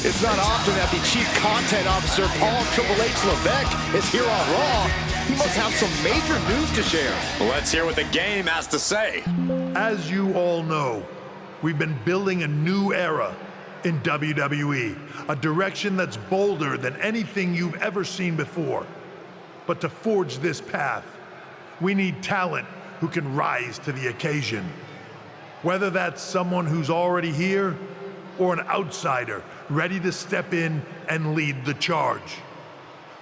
It's not often that the Chief Content Officer, Paul Triple H Levesque, is here on Raw. He must have some major news to share. Let's hear what the game has to say. As you all know, we've been building a new era in WWE, a direction that's bolder than anything you've ever seen before. But to forge this path, we need talent who can rise to the occasion. Whether that's someone who's already here or an outsider ready to step in and lead the charge.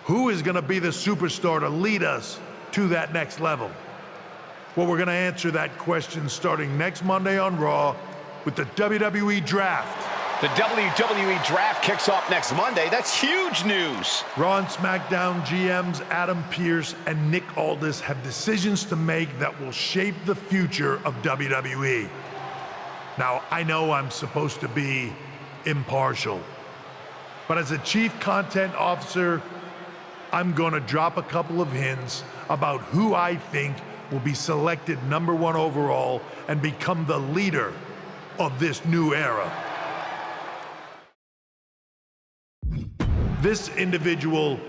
Who is going to be the superstar to lead us to that next level? Well, we're going to answer that question starting next Monday on Raw with the WWE Draft. The WWE Draft kicks off next Monday. That's huge news. Raw and SmackDown GMs Adam Pearce and Nick Aldis have decisions to make that will shape the future of WWE. Now, I know I'm supposed to be impartial, but as a Chief Content Officer, I'm going to drop a couple of hints about who I think will be selected #1 overall and become the leader of this new era. This individual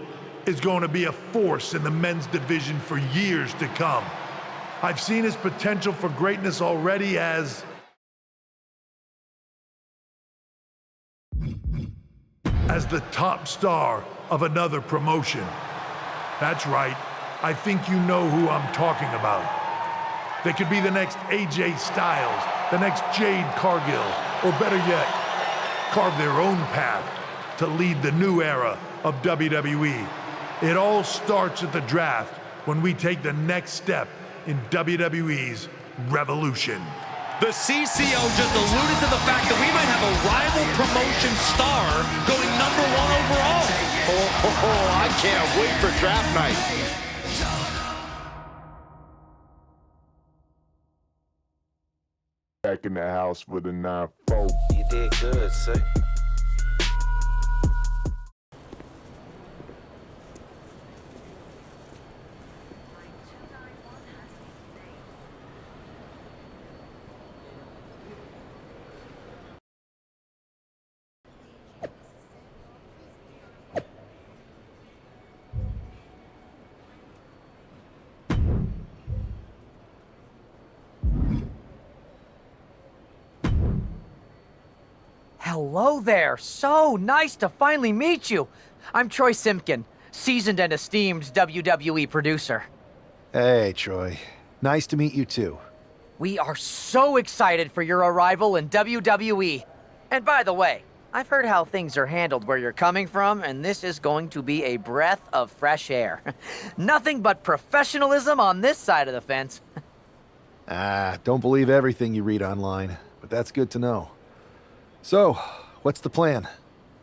is going to be a force in the men's division for years to come. I've seen his potential for greatness already as the top star of another promotion. That's right, I think you know who I'm talking about. They could be the next AJ Styles, the next Jade Cargill, or better yet, carve their own path to lead the new era of WWE. It all starts at the draft when we take the next step in WWE's revolution. The CCO just alluded to the fact that we might have a rival promotion star going #1 overall. I can't wait for draft night. Back in the house with a 9-4. You did good, sir. Hello there. So nice to finally meet you. I'm Troy Simpkin, seasoned and esteemed WWE producer. Hey, Troy. Nice to meet you too. We are so excited for your arrival in WWE. And by the way, I've heard how things are handled where you're coming from, and this is going to be a breath of fresh air. Nothing but professionalism on this side of the fence. Don't believe everything you read online, but that's good to know. So, what's the plan?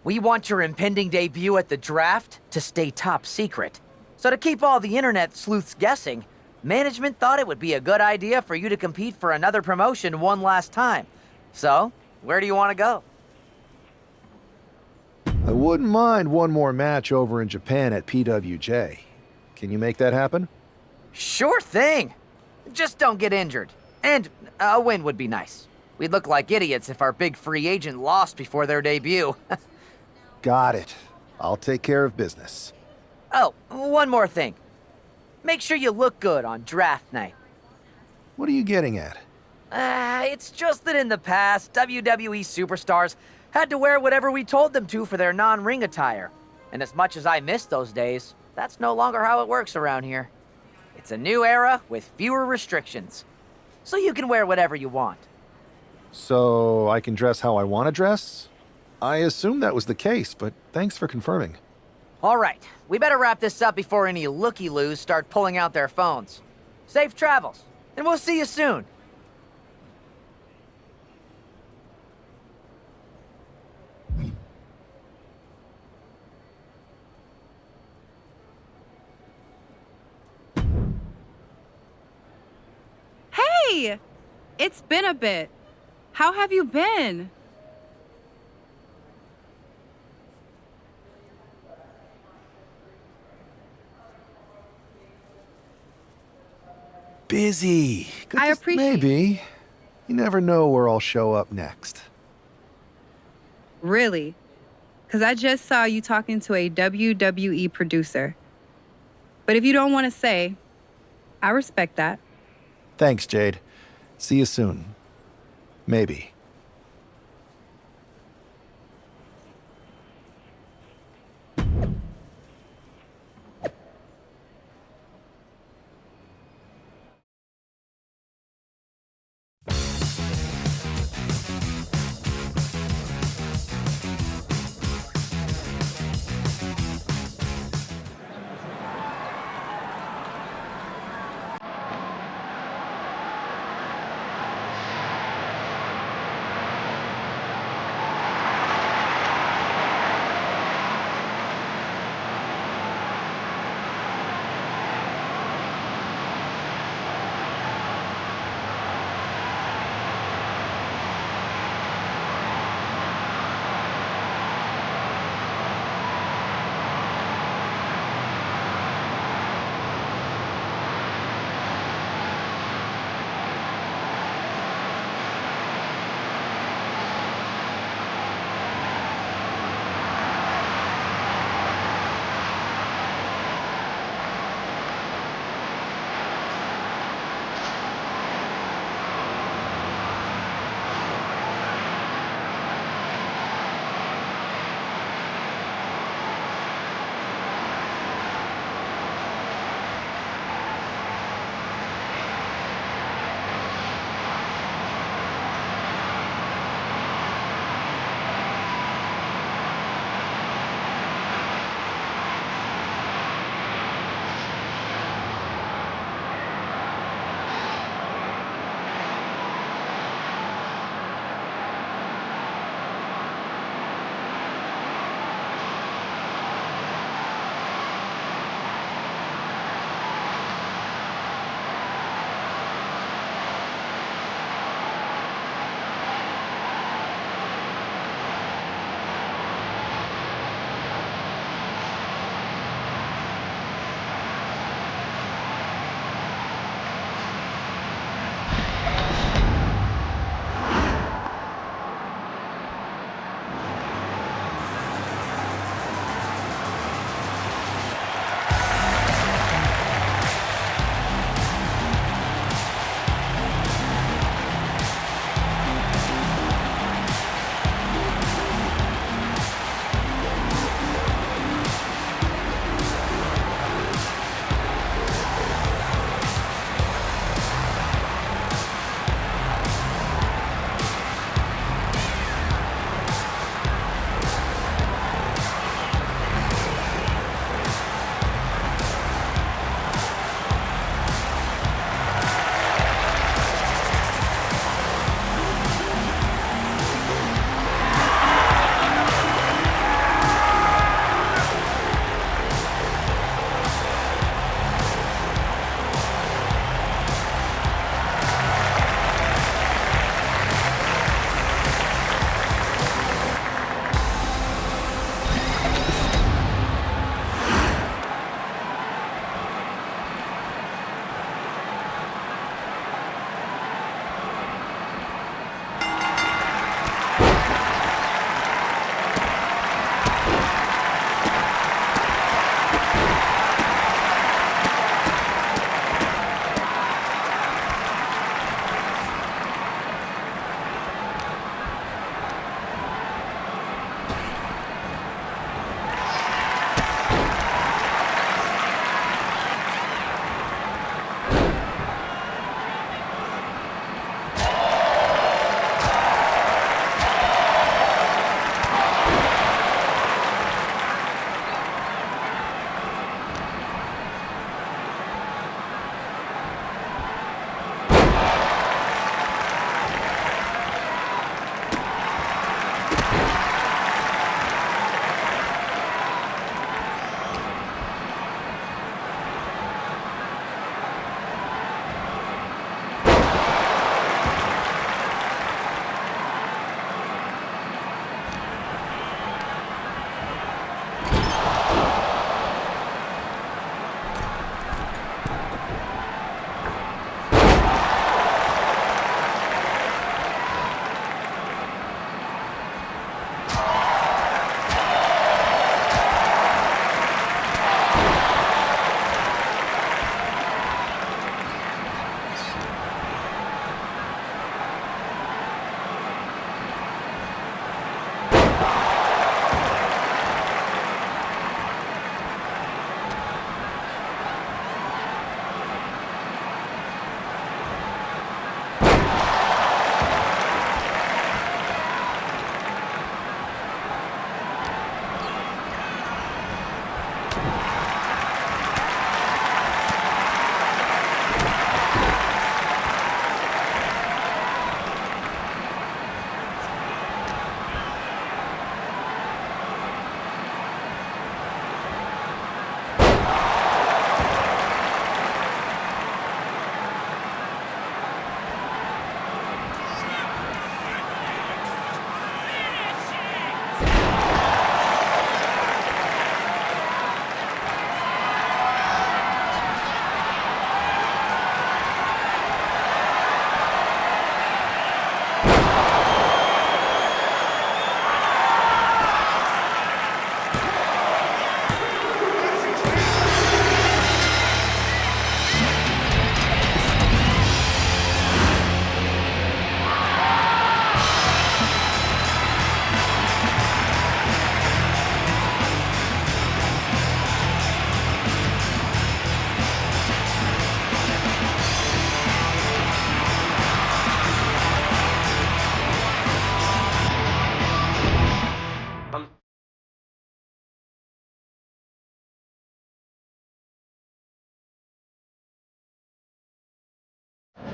We want your impending debut at the draft to stay top secret. So to keep all the internet sleuths guessing, management thought it would be a good idea for you to compete for another promotion one last time. So, where do you want to go? I wouldn't mind one more match over in Japan at PWJ. Can you make that happen? Sure thing. Just don't get injured. And a win would be nice. We'd look like idiots if our big free agent lost before their debut. Got it. I'll take care of business. Oh, one more thing. Make sure you look good on draft night. What are you getting at? It's just that in the past, WWE superstars had to wear whatever we told them to for their non-ring attire. And as much as I miss those days, that's no longer how it works around here. It's a new era with fewer restrictions. So you can wear whatever you want. So I can dress how I want to dress? I assumed that was the case, but thanks for confirming. All right, we better wrap this up before any looky-loos start pulling out their phones. Safe travels, and we'll see you soon. Hey! It's been a bit. How have you been? Busy. I appreciate. Maybe. You never know where I'll show up next. Really? because I just saw you talking to a WWE producer. But if you don't want to say, I respect that. Thanks, Jade. See you soon. Maybe.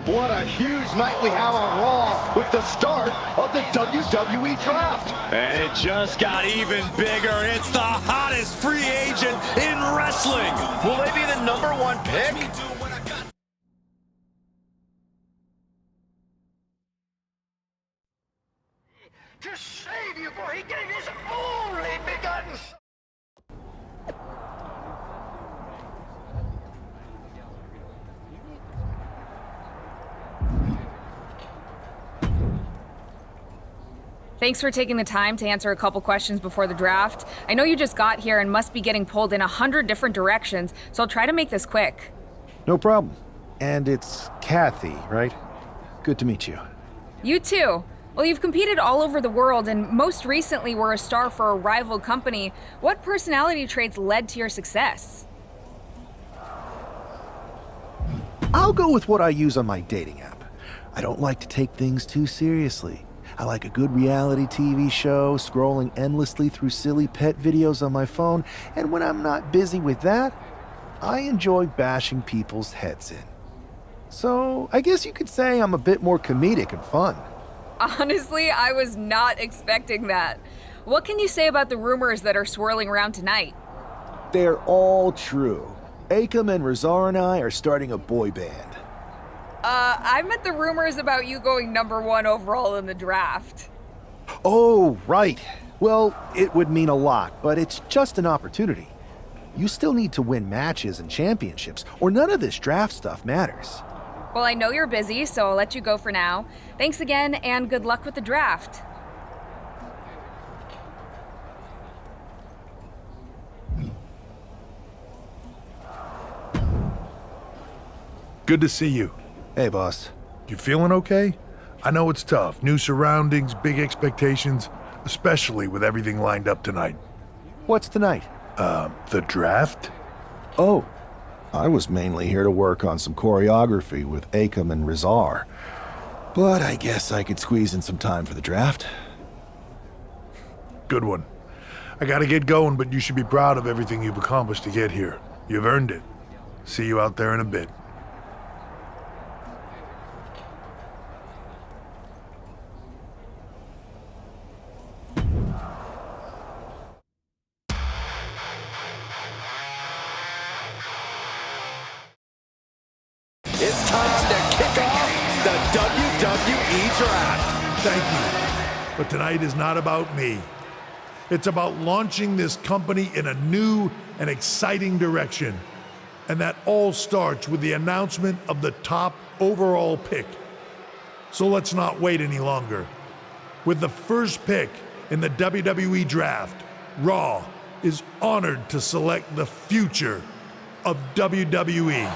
What a huge night we have on Raw with the start of the WWE Draft. And it just got even bigger. It's the hottest free agent in wrestling. Will they be the #1 pick? To save you, for he gave his only begotten son. Thanks for taking the time to answer a couple questions before the draft. I know you just got here and must be getting pulled in 100 different directions, so I'll try to make this quick. No problem. And it's Kathy, right? Good to meet you. You too. Well, you've competed all over the world and most recently were a star for a rival company. What personality traits led to your success? I'll go with what I use on my dating app. I don't like to take things too seriously. I like a good reality TV show, scrolling endlessly through silly pet videos on my phone, and when I'm not busy with that, I enjoy bashing people's heads in. So, I guess you could say I'm a bit more comedic and fun. Honestly, I was not expecting that. What can you say about the rumors that are swirling around tonight? They're all true. Akam and Razar and I are starting a boy band. I meant the rumors about you going #1 overall in the draft. Oh, right. Well, it would mean a lot, but it's just an opportunity. You still need to win matches and championships, or none of this draft stuff matters. Well, I know you're busy, so I'll let you go for now. Thanks again, and good luck with the draft. Good to see you. Hey, boss. You feeling okay? I know it's tough. New surroundings, big expectations, especially with everything lined up tonight. What's tonight? The draft? Oh, I was mainly here to work on some choreography with Akam and Razar. But I guess I could squeeze in some time for the draft. Good one. I gotta get going, but you should be proud of everything you've accomplished to get here. You've earned it. See you out there in a bit. It's time to kick off the WWE Draft. Thank you. But tonight is not about me. It's about launching this company in a new and exciting direction. And that all starts with the announcement of the top overall pick. So let's not wait any longer. With the first pick in the WWE Draft, Raw is honored to select the future of WWE.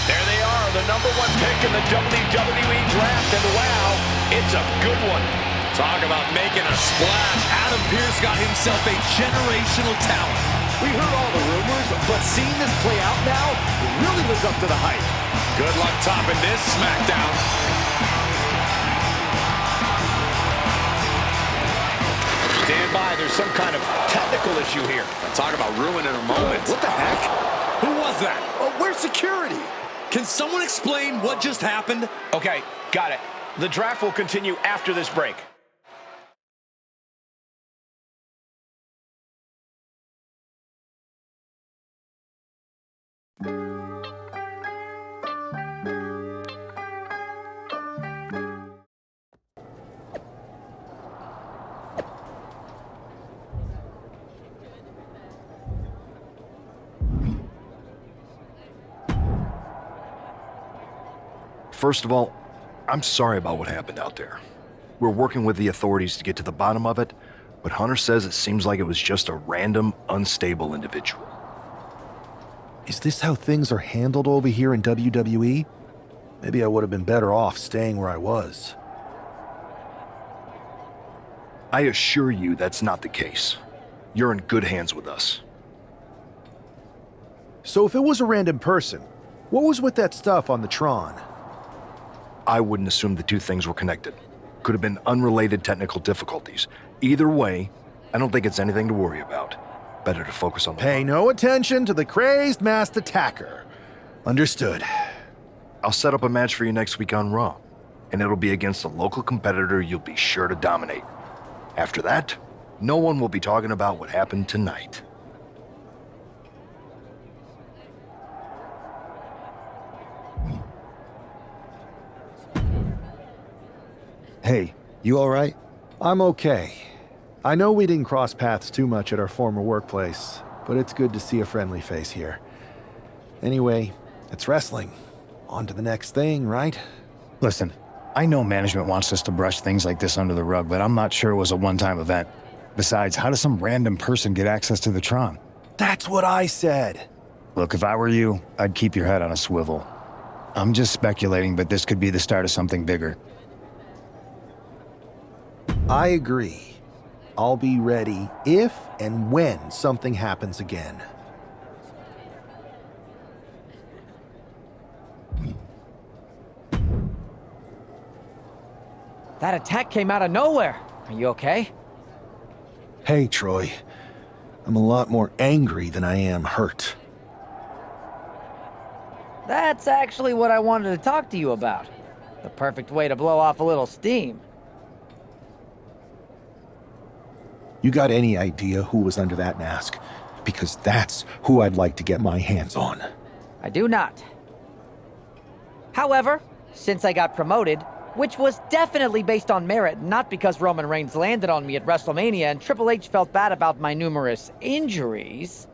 There they are, the #1 pick in the WWE Draft, and wow, it's a good one. Talk about making a splash. Adam Pearce got himself a generational talent. We heard all the rumors, but seeing this play out now really lives up to the hype. Good luck topping this SmackDown. Stand by, there's some kind of technical issue here. Talk about ruining a moment. What the heck? Who was that? Oh, where's security? Can someone explain what just happened? Okay, got it. The draft will continue after this break. First of all, I'm sorry about what happened out there. We're working with the authorities to get to the bottom of it, but Hunter says it seems like it was just a random, unstable individual. Is this how things are handled over here in WWE? Maybe I would have been better off staying where I was. I assure you that's not the case. You're in good hands with us. So if it was a random person, what was with that stuff on the Tron? I wouldn't assume the two things were connected. Could have been unrelated technical difficulties. Either way, I don't think it's anything to worry about. Better to focus on the Pay no attention to the crazed masked attacker. Understood. I'll set up a match for you next week on Raw, and it'll be against a local competitor you'll be sure to dominate. After that, no one will be talking about what happened tonight. Hey, you all right? I'm okay. I know we didn't cross paths too much at our former workplace, but it's good to see a friendly face here. Anyway, it's wrestling. On to the next thing, right? Listen, I know management wants us to brush things like this under the rug, but I'm not sure it was a one-time event. Besides, how does some random person get access to the Tron? That's what I said. Look, if I were you, I'd keep your head on a swivel. I'm just speculating, but this could be the start of something bigger. I agree. I'll be ready if and when something happens again. That attack came out of nowhere. Are you okay? Hey, Troy. I'm a lot more angry than I am hurt. That's actually what I wanted to talk to you about. The perfect way to blow off a little steam. You got any idea who was under that mask? Because that's who I'd like to get my hands on. I do not. However, since I got promoted, which was definitely based on merit, not because Roman Reigns landed on me at WrestleMania and Triple H felt bad about my numerous injuries,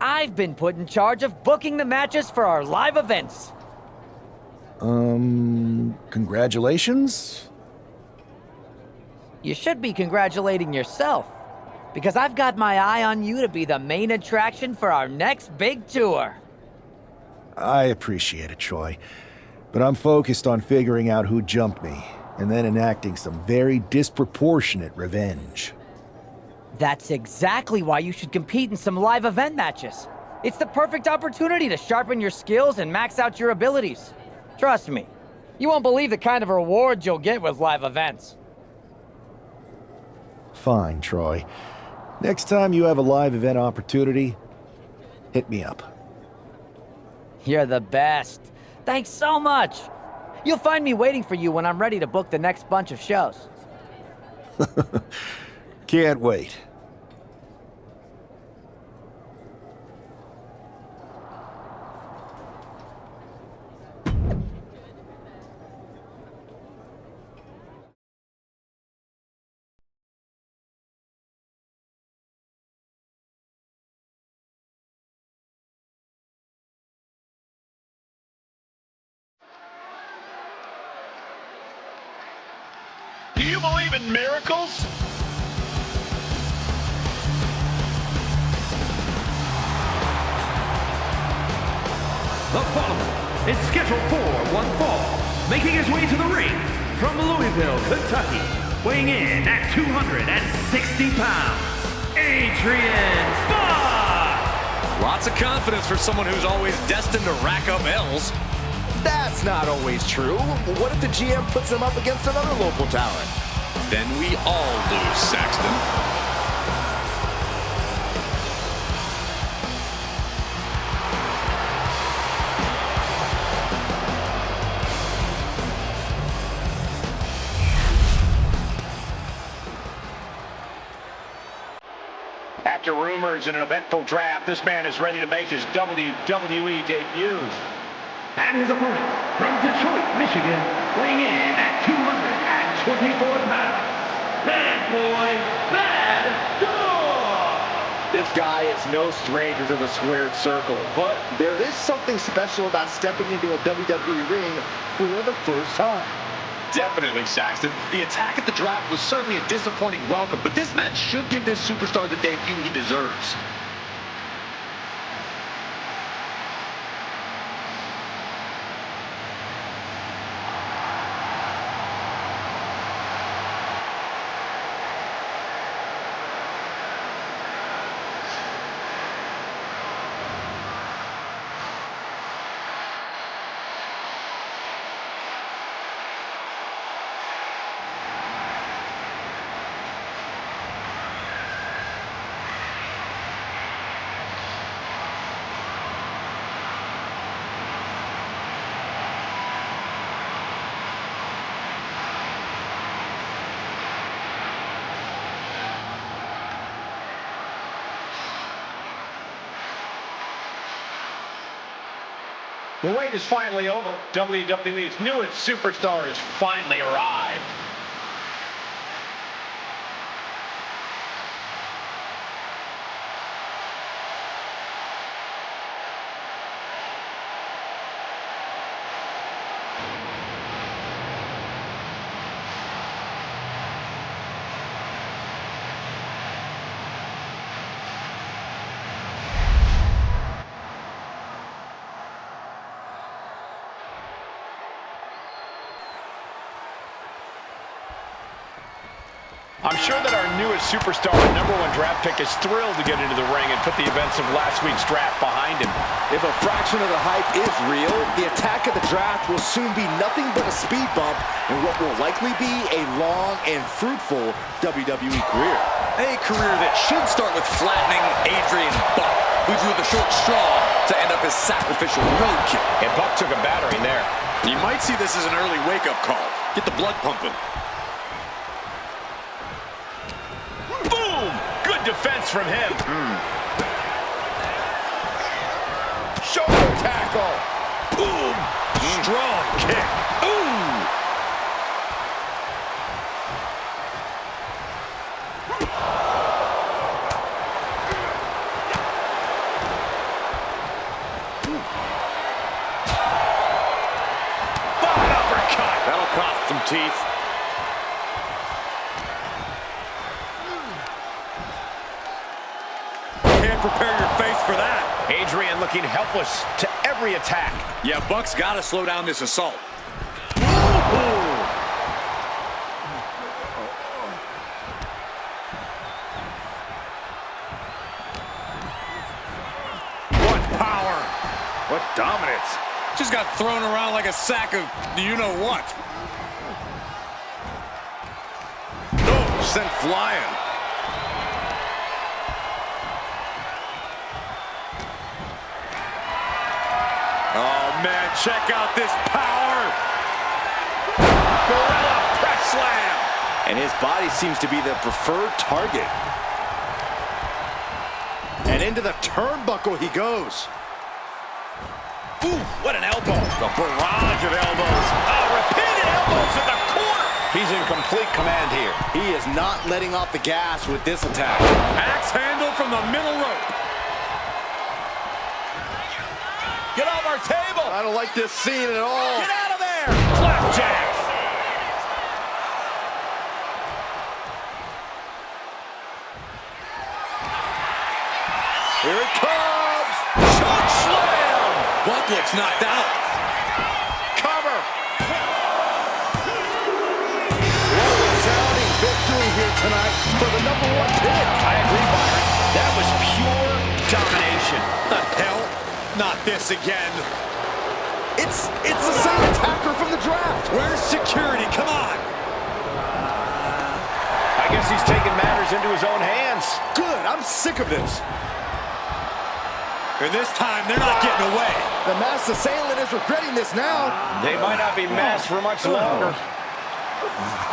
I've been put in charge of booking the matches for our live events. Congratulations? You should be congratulating yourself, because I've got my eye on you to be the main attraction for our next big tour. I appreciate it, Troy. But I'm focused on figuring out who jumped me, and then enacting some very disproportionate revenge. That's exactly why you should compete in some live event matches. It's the perfect opportunity to sharpen your skills and max out your abilities. Trust me, you won't believe the kind of rewards you'll get with live events. Fine, Troy. Next time you have a live event opportunity, hit me up. You're the best. Thanks so much. You'll find me waiting for you when I'm ready to book the next bunch of shows. Can't wait. Do you believe in miracles? The following is scheduled for one fall, making his way to the ring from Louisville, Kentucky, weighing in at 260 pounds, Adrian Fox! Lots of confidence for someone who's always destined to rack up L's. That's not always true. What if the GM puts him up against another local talent? Then we all lose, Saxton. After rumors and an eventful draft, this man is ready to make his WWE debut. And his opponent, from Detroit, Michigan, weighing in at 224 pounds, Bad Boy, Bad Dog! This guy is no stranger to the squared circle, but there is something special about stepping into a WWE ring for the first time. Definitely, Saxton. The attack at the draft was certainly a disappointing welcome, but this match should give this superstar the debut he deserves. The wait is finally over. WWE's newest superstar has finally arrived. I'm sure that our newest superstar, #1 draft pick, is thrilled to get into the ring and put the events of last week's draft behind him. If a fraction of the hype is real, the attack of the draft will soon be nothing but a speed bump in what will likely be a long and fruitful WWE career. A career that should start with flattening Adrian Buck, who drew the short straw to end up as sacrificial roadkill. And Buck took a battering there. You might see this as an early wake-up call. Get the blood pumping. Boom! Good defense from him. Shoulder tackle. Boom! Strong kick. Ooh! Bad uppercut. That'll cost some teeth. Prepare your face for that. Adrian looking helpless to every attack. Yeah, Buck's got to slow down this assault. What power. What dominance. Just got thrown around like a sack of you-know-what. Oh, sent flying. Oh, man, check out this power. Gorilla press slam. And his body seems to be the preferred target. And into the turnbuckle he goes. Ooh, what an elbow. A barrage of elbows. Oh, repeated elbows in the corner. He's in complete command here. He is not letting off the gas with this attack. Axe handle from the middle rope. Get off our table. I don't like this scene at all. Get out of there. Flapjack. Here it comes. Choke slam. Buck looks knocked out. Cover. What a resounding victory here tonight for the #1 pick. I agree, Byron. That was pure domination. The hell? Not this again. It's the same attacker from the draft. Where's security? Come on. I guess he's taking matters into his own hands. Good. I'm sick of this. And this time, they're not getting away. The masked assailant is regretting this now. They might not be masked for much longer.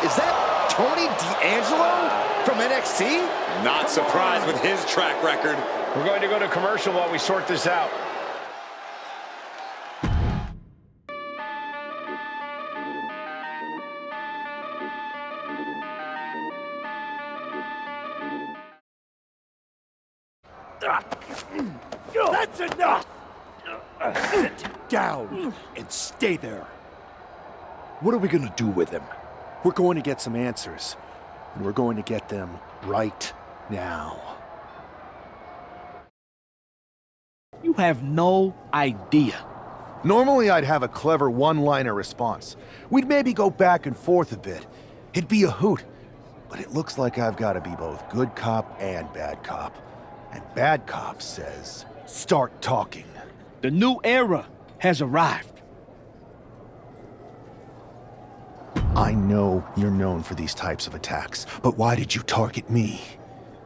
Is that Tony D'Angelo from NXT? Not surprised with his track record. We're going to go to commercial while we sort this out. That's enough! Sit down and stay there. What are we gonna do with him? We're going to get some answers, and we're going to get them right now. You have no idea. Normally I'd have a clever one-liner response. We'd maybe go back and forth a bit. It'd be a hoot. But it looks like I've got to be both good cop and bad cop. And bad cop says, start talking. The new era has arrived. I know you're known for these types of attacks, but why did you target me?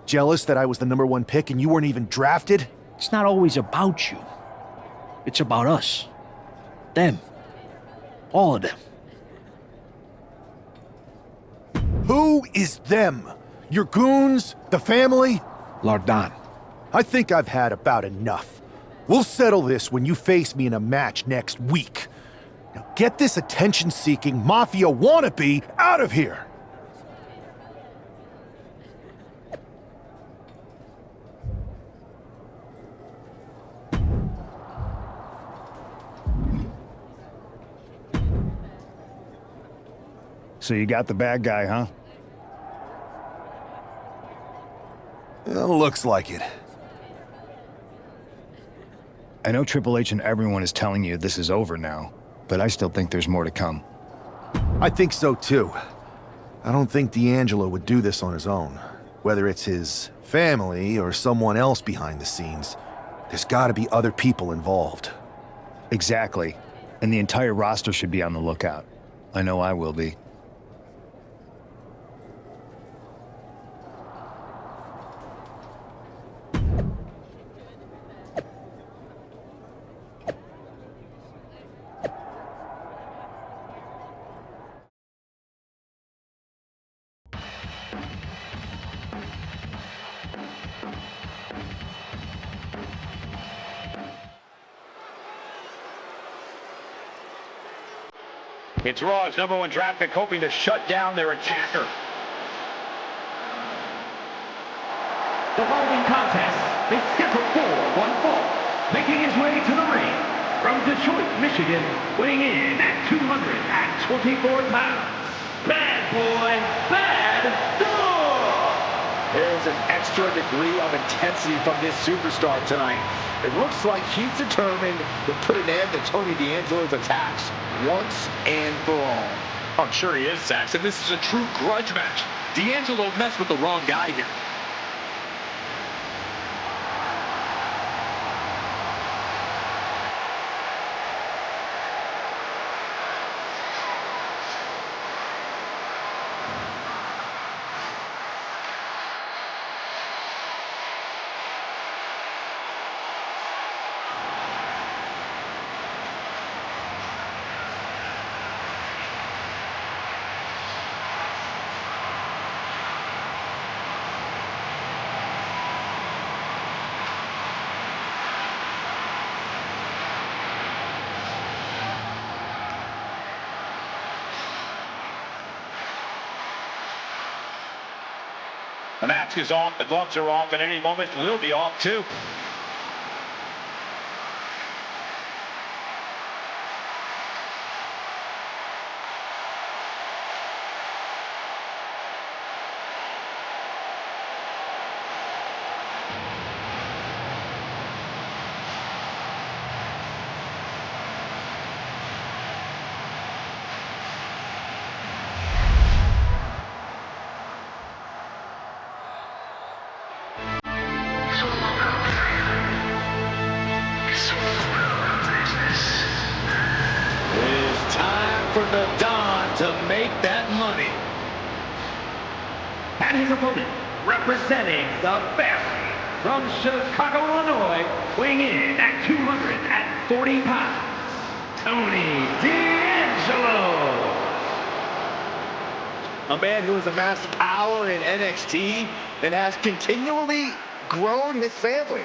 Jealous that I was the #1 pick and you weren't even drafted? It's not always about you. It's about us. Them. All of them. Who is them? Your goons? The family? Lardan. I think I've had about enough. We'll settle this when you face me in a match next week. Now get this attention-seeking mafia wannabe out of here! So you got the bad guy, huh? Looks like it. I know Triple H and everyone is telling you this is over now, but I still think there's more to come. I think so too. I don't think D'Angelo would do this on his own. Whether it's his family or someone else behind the scenes, there's gotta be other people involved. Exactly. And the entire roster should be on the lookout. I know I will be. It's Raw's #1 draft pick hoping to shut down their attacker. The following contest is scheduled for one fall. Making his way to the ring from Detroit, Michigan, weighing in at 224 pounds. Bad boy, BadDog! There's an extra degree of intensity from this superstar tonight. It looks like he's determined to put an end to Tony D'Angelo's attacks once and for all. I'm sure he is, Saxon. This is a true grudge match. D'Angelo messed with the wrong guy here. The mask is off, the gloves are off, and any moment we'll be off too. It's time for the Don to make that money. And his opponent, representing the family from Chicago, Illinois, weighing in at 240 pounds, Tony D'Angelo. A man who has amassed power in NXT and has continually grown his family.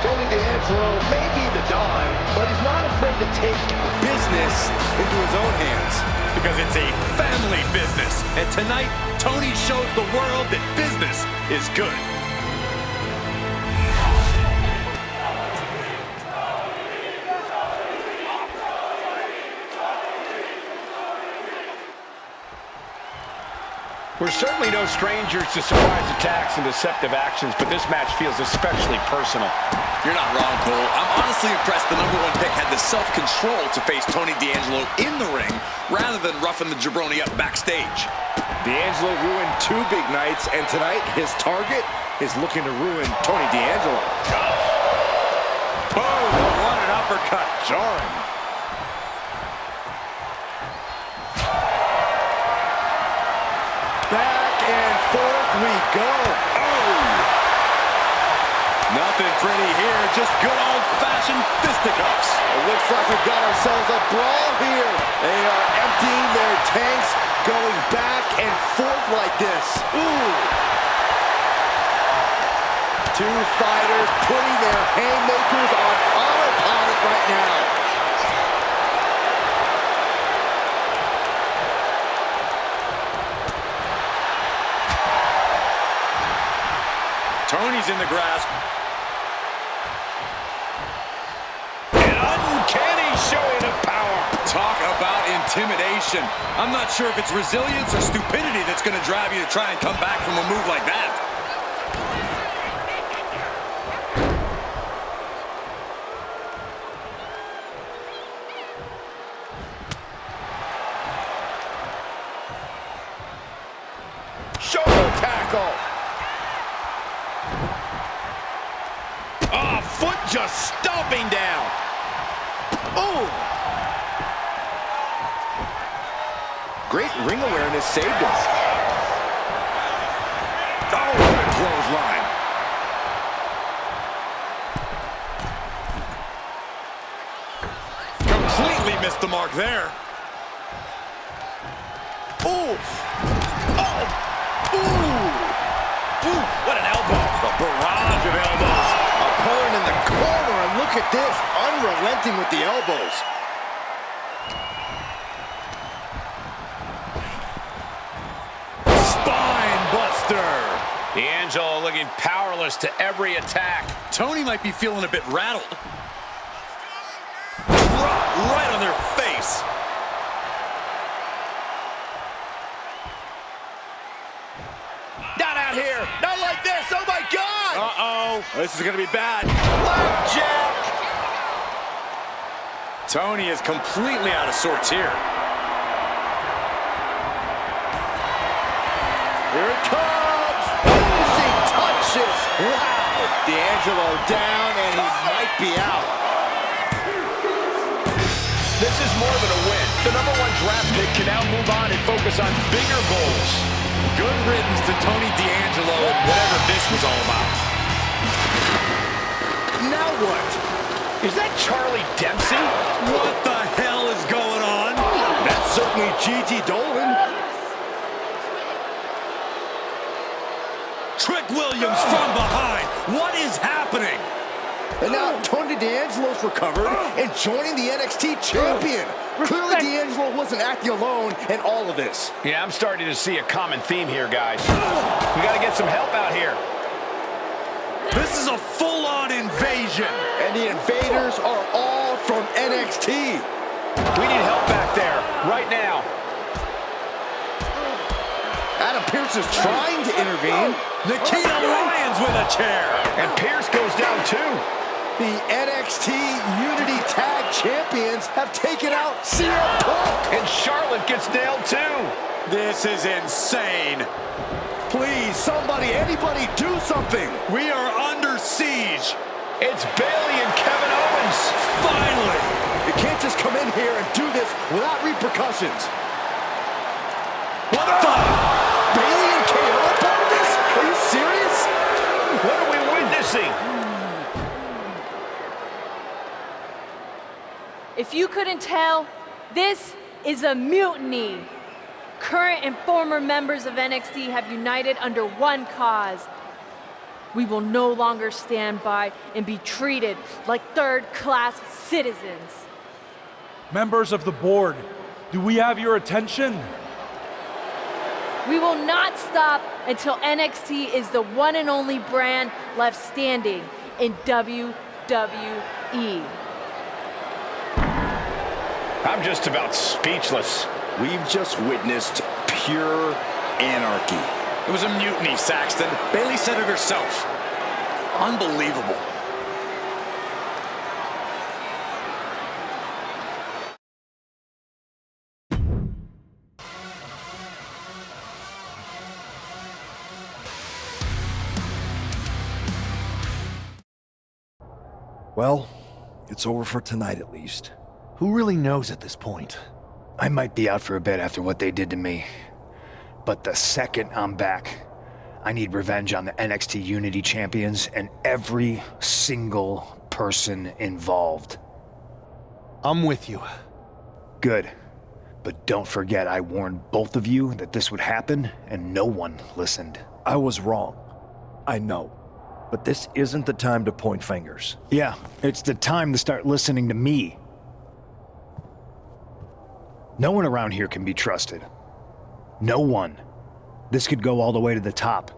Tony D'Angelo may be the Don, but he's not afraid to take business into his own hands. Because it's a family business. And tonight, Tony shows the world that business is good. We're certainly no strangers to surprise attacks and deceptive actions, but this match feels especially personal. You're not wrong, Cole. I'm honestly impressed the #1 pick had the self-control to face Tony D'Angelo in the ring rather than roughing the jabroni up backstage. D'Angelo ruined 2 big nights, and tonight his target is looking to ruin Tony D'Angelo. Oh, what an uppercut. Jarring. Back and forth we go. Oh! Nothing pretty here, just good old-fashioned fisticuffs. It looks like we've got ourselves a brawl here. They are emptying their tanks, going back and forth like this. Ooh! Two fighters putting their haymakers on autopilot right now. Tony's in the grasp. An uncanny showing of power. Talk about intimidation. I'm not sure if it's resilience or stupidity that's going to drive you to try and come back from a move like that. Shoulder tackle. Oh, foot just stomping down. Oh! Great ring awareness saved us. Oh, what a clothesline. Completely missed the mark there. Oof. Oh! Ooh! Ooh, what an elbow. A barrage of elbows. Opponent in the corner, and look at this, unrelenting with the elbows. Spine buster. D'Angelo looking powerless to every attack. Tony might be feeling a bit rattled. Drop right on their face. Not out here. Not like this. Oh, my God. Uh-oh. This is going to be bad. Blackjack. Tony is completely out of sorts here. Here it comes. Finishing touches. Wow. D'Angelo down, and he might be out. This is more than a win. The #1 draft pick can now move on and focus on bigger goals. Good riddance to Tony D'Angelo and whatever this was all about. Now what? Is that Charlie Dempsey? What the hell is going on? That's certainly Gigi Dolan. Trick Williams from behind. What is happening? And now Tony D'Angelo's recovered and joining the NXT champion. Clearly D'Angelo wasn't acting alone in all of this. Yeah, I'm starting to see a common theme here, guys. We got to get some help out here. This is a full-on invasion. And the invaders are all from NXT. We need help back there, right now. Adam Pearce is trying to intervene. Nikita Lyons with a chair. And Pearce goes down too. The NXT Unity Tag Champions have taken out CM Punk. And Charlotte gets nailed too. This is insane. Please, somebody, anybody, do something. We are under siege. It's Bayley and Kevin Owens. Finally. You can't just come in here and do this without repercussions. What the? Bayley and KO are part of this? Are you serious? What are we witnessing? If you couldn't tell, this is a mutiny. Current and former members of NXT have united under one cause. We will no longer stand by and be treated like third-class citizens. Members of the board, do we have your attention? We will not stop until NXT is the one and only brand left standing in WWE. I'm just about speechless. We've just witnessed pure anarchy. It was a mutiny, Saxton. Bayley said it herself. Unbelievable. Well, it's over for tonight at least. Who really knows at this point? I might be out for a bit after what they did to me. But the second I'm back, I need revenge on the NXT Unity Champions and every single person involved. I'm with you. Good. But don't forget I warned both of you that this would happen, and no one listened. I was wrong. I know. But this isn't the time to point fingers. Yeah, it's the time to start listening to me. No one around here can be trusted. No one. This could go all the way to the top.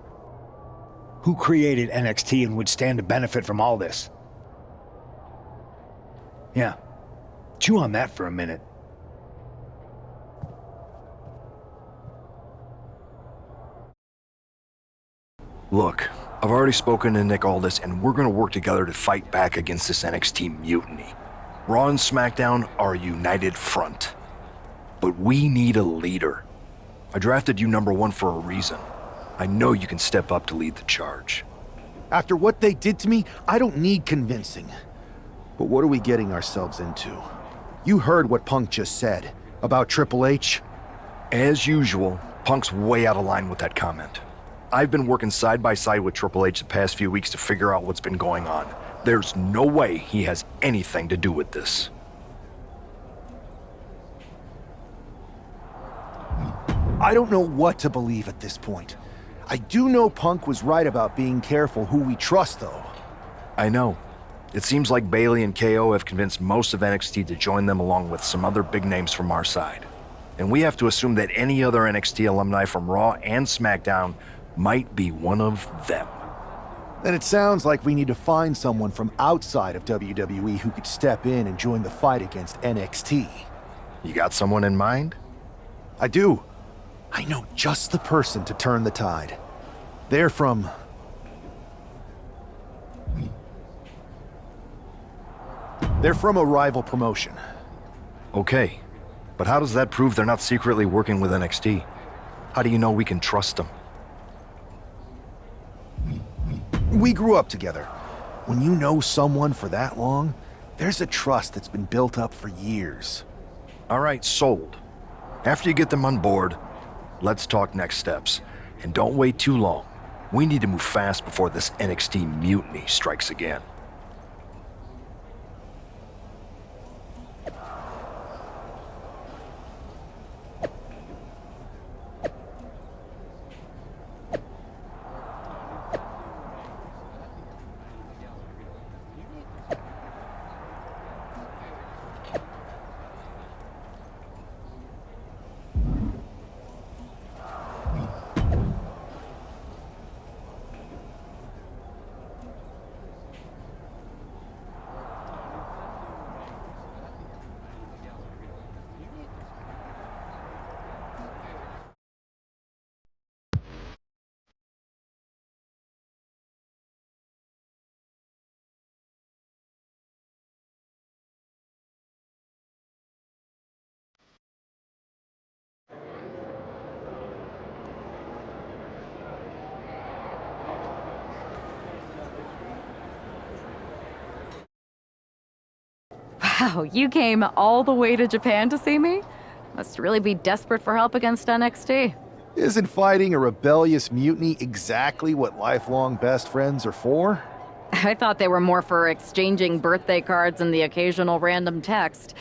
Who created NXT and would stand to benefit from all this? Yeah. Chew on that for a minute. Look, I've already spoken to Nick Aldis, and we're gonna work together to fight back against this NXT mutiny. Raw and SmackDown are a united front. But we need a leader. I drafted you #1 for a reason. I know you can step up to lead the charge. After what they did to me, I don't need convincing. But what are we getting ourselves into? You heard what Punk just said about Triple H. As usual, Punk's way out of line with that comment. I've been working side by side with Triple H the past few weeks to figure out what's been going on. There's no way he has anything to do with this. I don't know what to believe at this point. I do know Punk was right about being careful who we trust, though. I know. It seems like Bayley and KO have convinced most of NXT to join them along with some other big names from our side. And we have to assume that any other NXT alumni from Raw and SmackDown might be one of them. Then it sounds like we need to find someone from outside of WWE who could step in and join the fight against NXT. You got someone in mind? I do. I know just the person to turn the tide. They're from a rival promotion. Okay, but how does that prove they're not secretly working with NXT? How do you know we can trust them? We grew up together. When you know someone for that long, there's a trust that's been built up for years. All right, sold. After you get them on board, let's talk next steps. And don't wait too long. We need to move fast before this NXT mutiny strikes again. Wow, you came all the way to Japan to see me? Must really be desperate for help against NXT. Isn't fighting a rebellious mutiny exactly what lifelong best friends are for? I thought they were more for exchanging birthday cards and the occasional random text.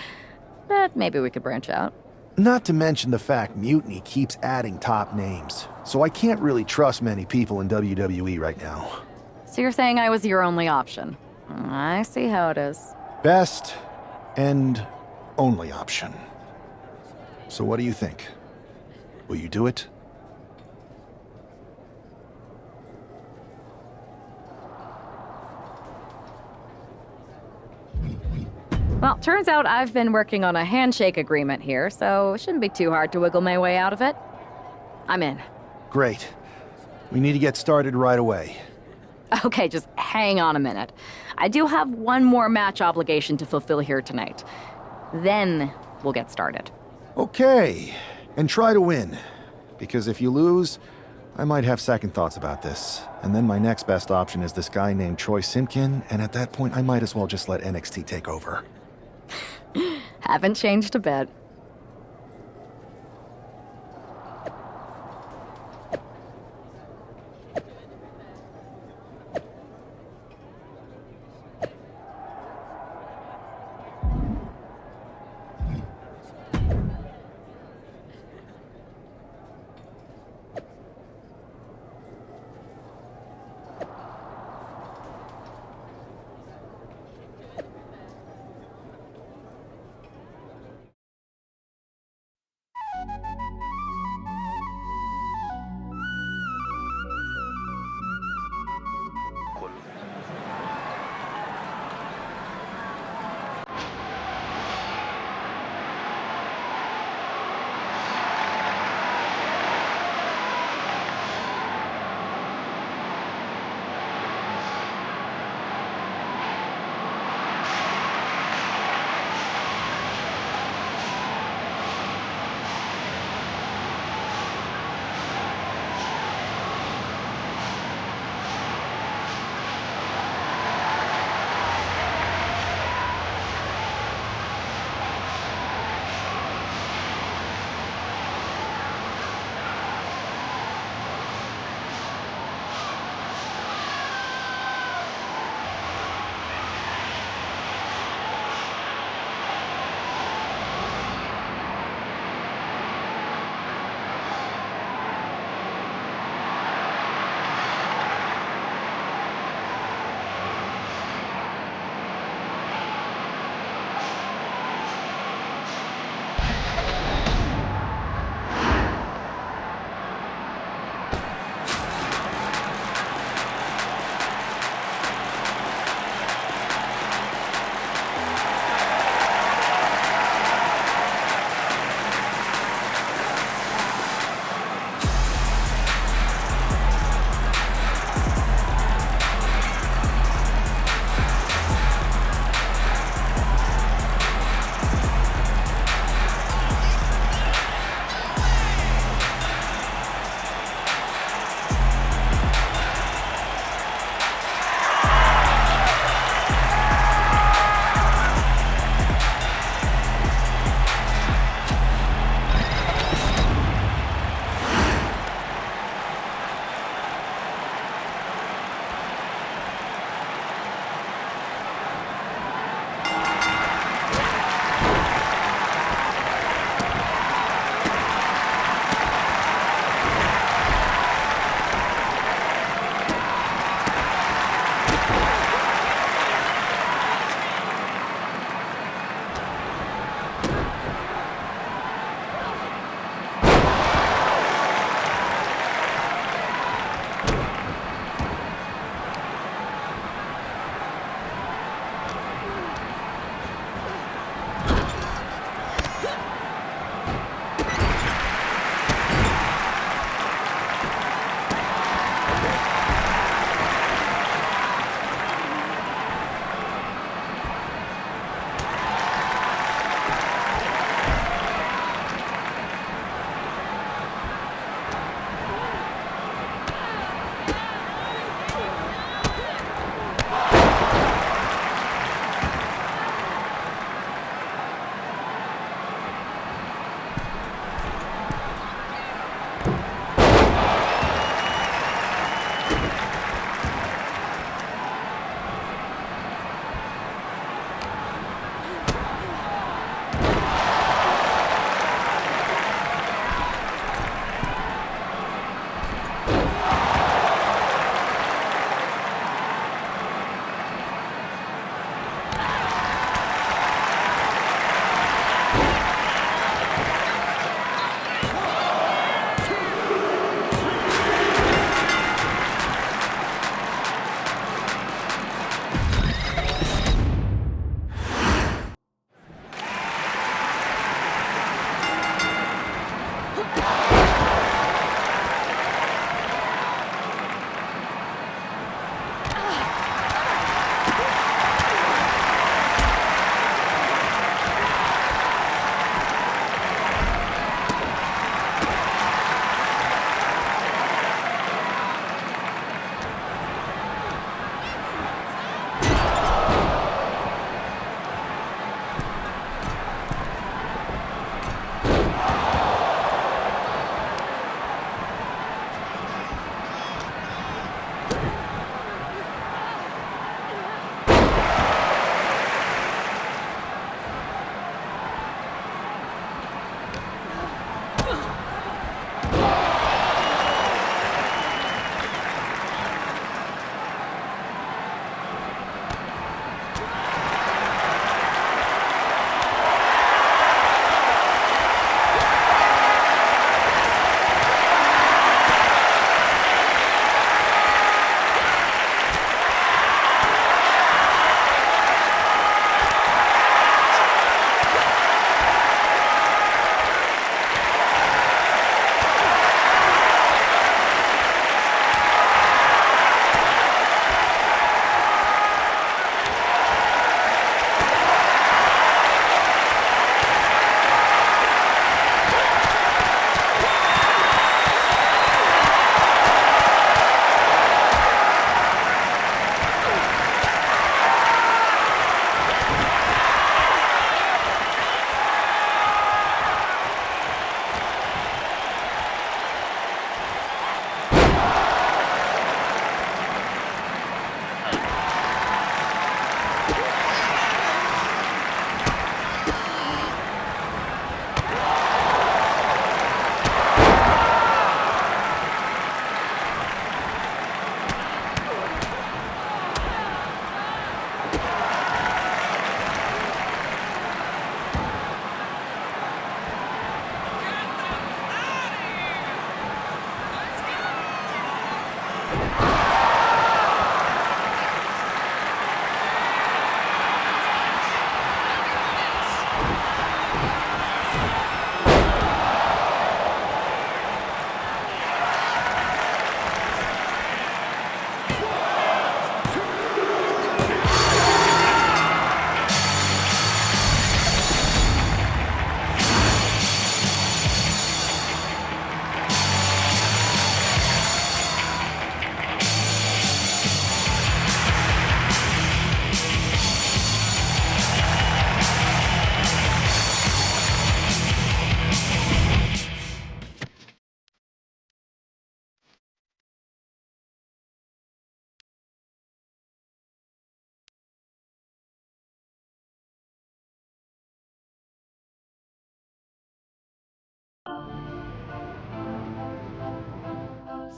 But maybe we could branch out. Not to mention the fact Mutiny keeps adding top names, so I can't really trust many people in WWE right now. So you're saying I was your only option? I see how it is. Best and only option. So what do you think? Will you do it? Well, turns out I've been working on a handshake agreement here, so it shouldn't be too hard to wiggle my way out of it. I'm in. Great. We need to get started right away. Okay, just hang on a minute. I do have one more match obligation to fulfill here tonight. Then we'll get started. Okay, and try to win. Because if you lose, I might have second thoughts about this. And then my next best option is this guy named Troy Simpkin, and at that point I might as well just let NXT take over. Haven't changed a bit.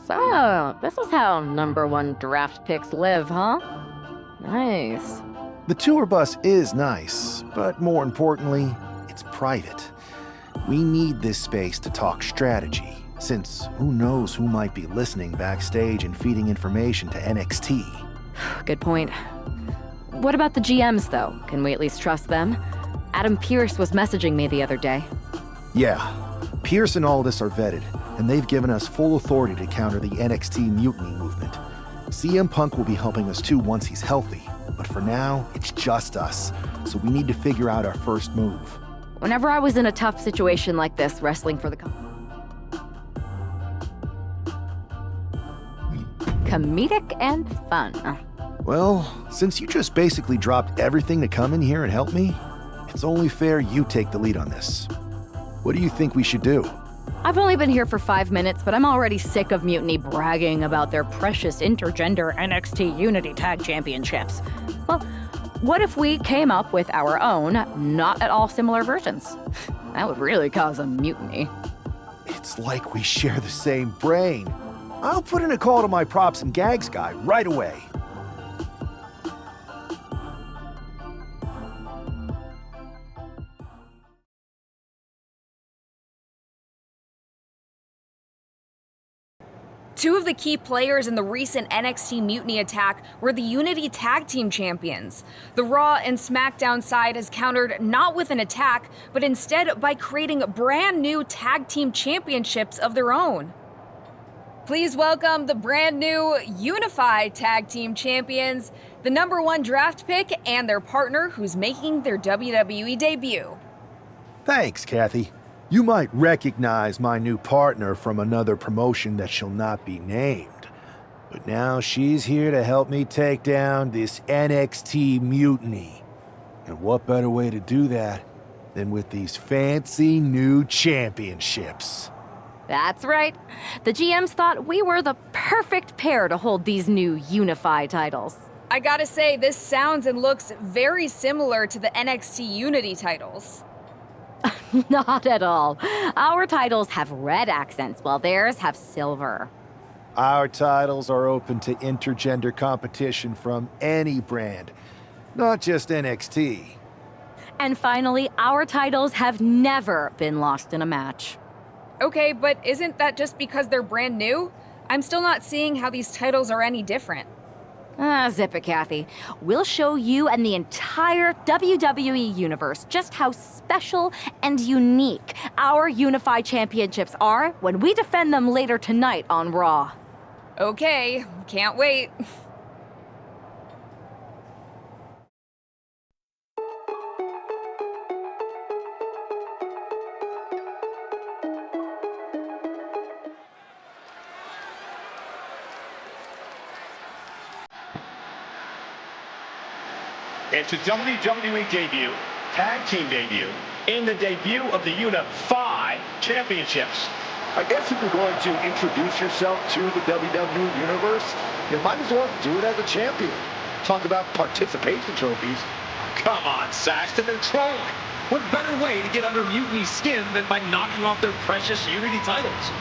So, this is how #1 draft picks live, huh? Nice. The tour bus is nice, but more importantly, it's private. We need this space to talk strategy, since who knows who might be listening backstage and feeding information to NXT. Good point. What about the GMs, though? Can we at least trust them? Adam Pearce was messaging me the other day. Yeah, Pierce and Aldis are vetted, and they've given us full authority to counter the NXT mutiny movement. CM Punk will be helping us too once he's healthy, but for now, it's just us, so we need to figure out our first move. Whenever I was in a tough situation like this, wrestling for the comedic and fun. Well, since you just basically dropped everything to come in here and help me, it's only fair you take the lead on this. What do you think we should do? I've only been here for 5 minutes, but I'm already sick of Mutiny bragging about their precious intergender NXT Unity Tag Championships. Well, what if we came up with our own, not at all similar versions? That would really cause a mutiny. It's like we share the same brain. I'll put in a call to my props and gags guy right away. Two of the key players in the recent NXT Mutiny attack were the Unity Tag Team Champions. The Raw and SmackDown side has countered not with an attack, but instead by creating brand new Tag Team Championships of their own. Please welcome the brand new Unified Tag Team Champions, the #1 draft pick, and their partner who's making their WWE debut. Thanks, Kathy. You might recognize my new partner from another promotion that shall not be named. But now she's here to help me take down this NXT mutiny. And what better way to do that than with these fancy new championships? That's right. The GMs thought we were the perfect pair to hold these new Unified titles. I gotta say, this sounds and looks very similar to the NXT Unity titles. Not at all. Our titles have red accents, while theirs have silver. Our titles are open to intergender competition from any brand, not just NXT. And finally, our titles have never been lost in a match. Okay, but isn't that just because they're brand new? I'm still not seeing how these titles are any different. Zip it, Kathy. We'll show you and the entire WWE universe just how special and unique our Unified Championships are when we defend them later tonight on Raw. Okay, can't wait. It's a WWE debut, tag team debut, in the debut of the Unified Championships. I guess if you're going to introduce yourself to the WWE Universe, you might as well do it as a champion. Talk about participation trophies. Come on, Saxton, they're trolling. What better way to get under Mutiny's skin than by knocking off their precious Unity titles?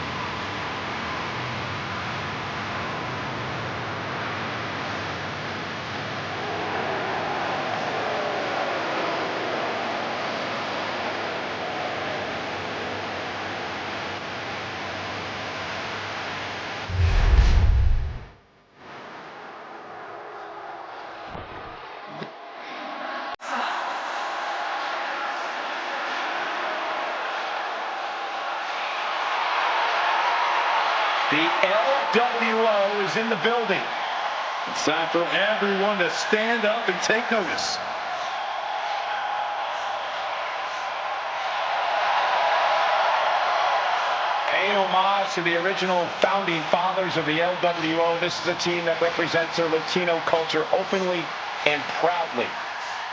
The LWO is in the building. It's time for everyone to stand up and take notice. Paying homage to the original founding fathers of the LWO, this is a team that represents their Latino culture openly and proudly.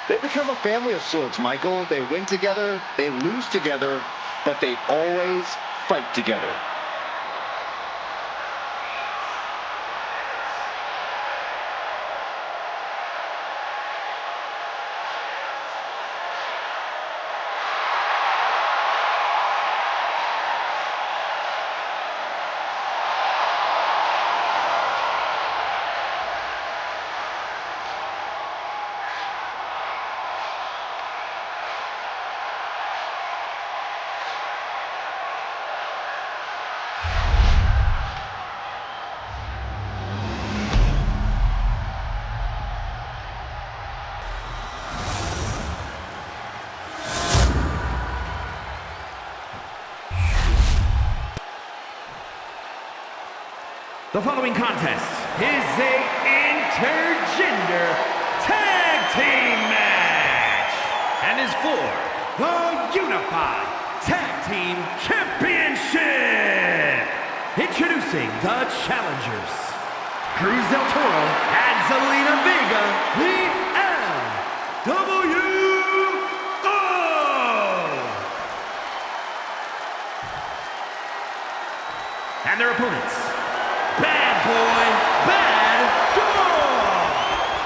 They become a family of sorts, Michael. They win together, they lose together, but they always fight together. The following contest is a intergender tag team match and is for the Unified Tag Team Championship. Introducing the challengers, Cruz del Toro and Zelina Vega, the LWO. And their opponents, Bad Boy, Bad Dog,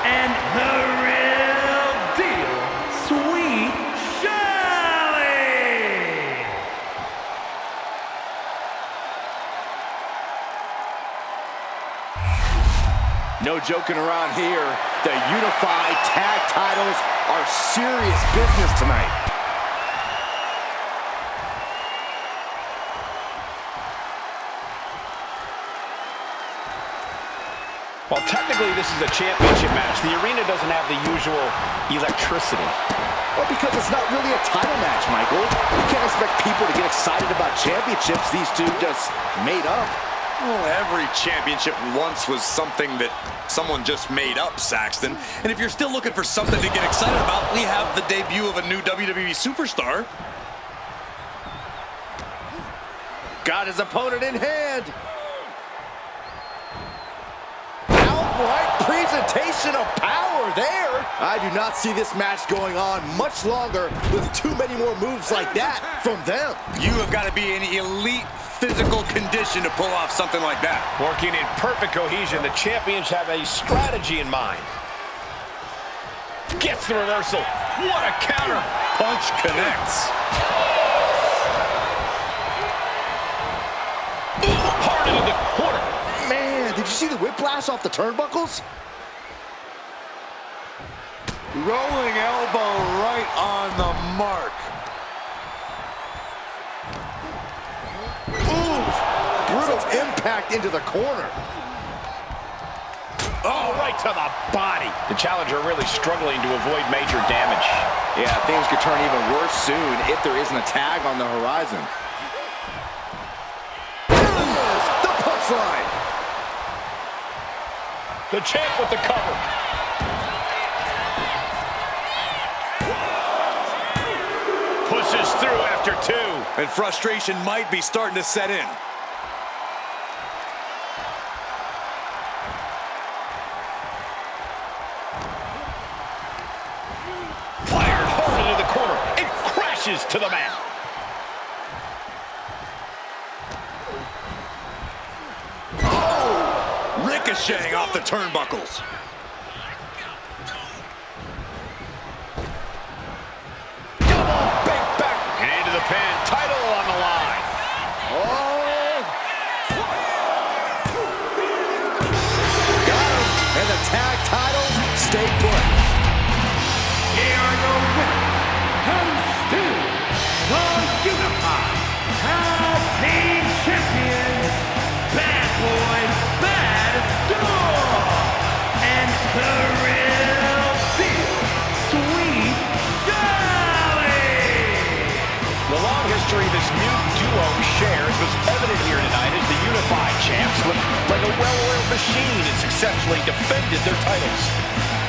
and the real deal, Sweet Shelly. No joking around here. The Unified Tag titles are serious business tonight. Well, technically this is a championship match. The arena doesn't have the usual electricity. Well, because it's not really a title match, Michael. You can't expect people to get excited about championships these two just made up. Well, every championship once was something that someone just made up, Saxton. And if you're still looking for something to get excited about, we have the debut of a new WWE superstar. Got his opponent in hand. Outright presentation of power there. I do not see this match going on much longer with too many more moves like that from them. You have got to be in elite physical condition to pull off something like that. Working in perfect cohesion, the champions have a strategy in mind. Gets the reversal. What a counter. Punch connects. Hard into the corner. Man, did you see the whiplash off the turnbuckles? Rolling elbow right on the mark. Brutal impact into the corner. Oh, right to the body. The challenger really struggling to avoid major damage. Yeah, things could turn even worse soon if there isn't a tag on the horizon. There it is, the punchline. The champ with the cover. Pushes through after two. And frustration might be starting to set in. Fired hard into the corner. It crashes to the mat. Oh! Ricocheting off the turnbuckles. The pin, title on the line. Oh! Got him. And the tag titles stay put. Here are your winners, and still the Unified Tag Team Champions, Bad Boy, Bad Dog, and the real deal, Sweet Shelly. The long history this new duo shares was evident here tonight as the Unified Champs essentially defended their titles.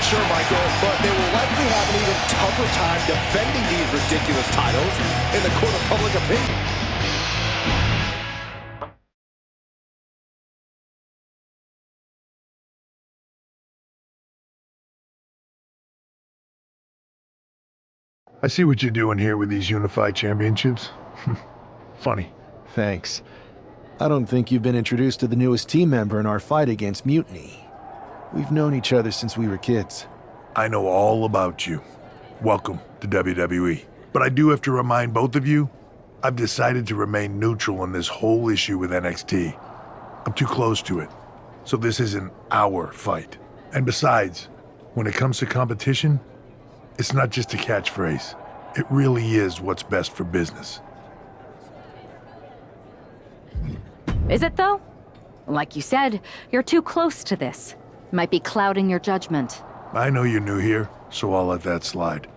Sure, Michael, but they will likely have an even tougher time defending these ridiculous titles in the court of public opinion. I see what you're doing here with these unified championships. Funny. Thanks. I don't think you've been introduced to the newest team member in our fight against Mutiny. We've known each other since we were kids. I know all about you. Welcome to WWE. But I do have to remind both of you, I've decided to remain neutral on this whole issue with NXT. I'm too close to it. So this isn't our fight. And besides, when it comes to competition, it's not just a catchphrase. It really is what's best for business. Is it, though? Like you said, you're too close to this. Might be clouding your judgment. I know you're new here, so I'll let that slide.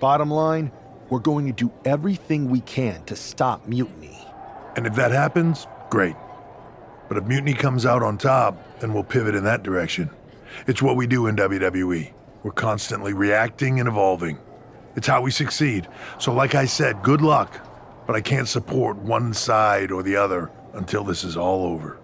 Bottom line, we're going to do everything we can to stop Mutiny. And if that happens, great. But if Mutiny comes out on top, then we'll pivot in that direction. It's what we do in WWE. We're constantly reacting and evolving. It's how we succeed. So like I said, good luck. But I can't support one side or the other until this is all over.